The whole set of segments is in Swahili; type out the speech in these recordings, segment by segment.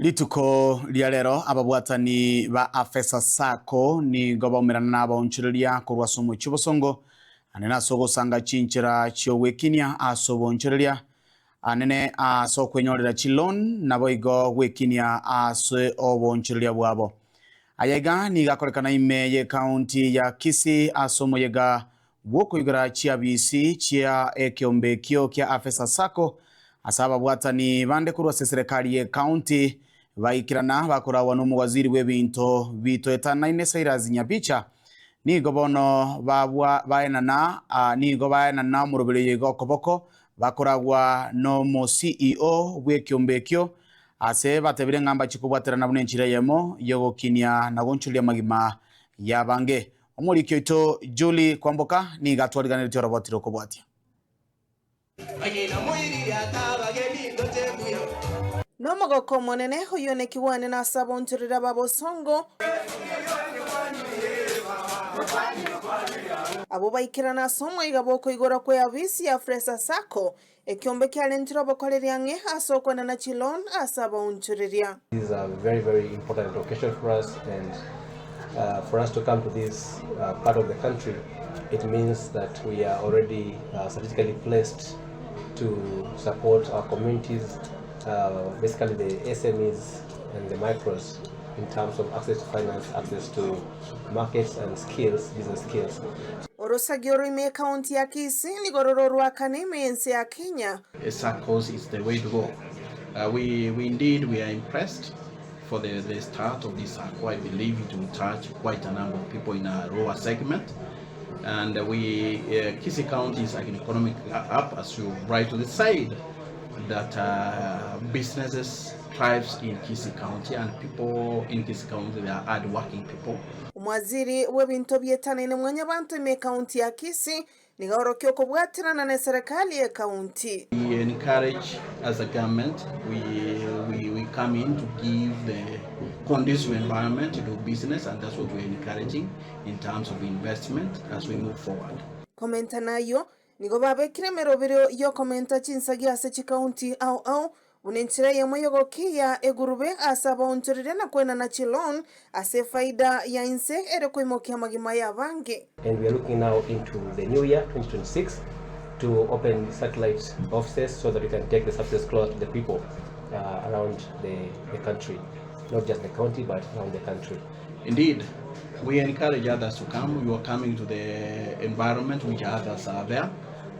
Lituko lialero ababwatani ba AFRESA Sacco ni gobamirana n'abonchereria kurwa somo chibosongo anena sogo sanga chinchira chiowekinia asobonchereria anene asokwenyorera chilon naboigo wekinia aswe obonchereria bwabo ayaga ni gakorekana ime ye county ya Kisii asomo yega bwokoigara chia BC chia ekiombe kio kia AFRESA Sacco asaba bwatani bande kurwa serikali ye county baikirana bakorawa n'umuwaziri w'ebinto bitoetanaine Cyrus Nyabicha nigo bono baenana murobere gokoboko bakoragwa no mo CEO bw'ekiombekio ase batebire ngamba chikubwaterana bune nchira yemo yogokinia na gonchulia magima yabange omurikyo ito Julie Kwamboka ni gatwariganira robotiro kobwatia Nomogoko monene huyone kiwane na sabonchurira babosongo abo baikirana somo igaboko igora kwe avisi ya AFRESA Sacco ekiombe kyalentiro bokoleryange asokona na chilon asabonchuriria. This is a very important occasion for us, and for us to come to this part of the country, it means that we are already strategically placed to support our communities, basically the SMEs and the micros, in terms of access to finance, access to markets and skills, business skills. Orosagioro ime county ya Kisii ni gorororwa kaneme ense ya Kenya. Saccos is the way to go. We are impressed for the start of this Sacco. I believe it will touch quite a number of people in a lower segment. And Kisii County is like an economic hub, as you write to the side, that businesses thrives in Kisii County, and people in Kisii County, they are hard-working people. Umwaziri w'ebinto byetanaine mwanya bantu ime county ya Kisii nigaorokyo kubwatirana na serikali ya county. We encourage as a government, we come in to give the conducive environment to do business, and that's what we're encouraging in terms of investment as we move forward. Komenta nayo nigo babekire merobero yo komenta chinsagia se county au unenchira yemwe yogokia egurube asabonchurire na kwena na chilon ase faida ya inse ere koimokia magima ya bange. And we are looking now into the new year 2026 to open satellite offices so that we can take the services close to the people around the country, not just the county but around the country. Indeed, we encourage others to come. You are coming to the environment which others are there.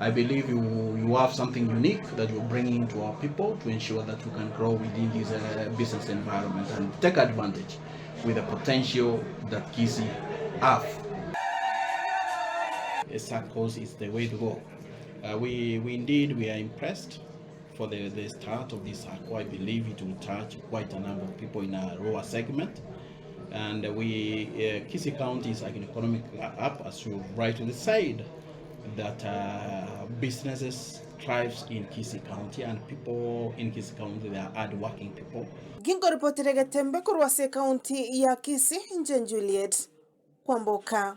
I believe you have something unique that you're bringing to our people to ensure that we can grow within this business environment and take advantage with the potential that Kisii have. Saccos is the way to go. We are impressed for the start of this Sacco. I believe it will touch quite a number of people in a lower segment. And Kisii County is like an economic hub, as you write to the side, that businesses thrives in Kisii County, and people in Kisii County, they are hard-working people. Gingo reportere Getembe kurwa se county ya Kisii nje Juliet Kwamboka.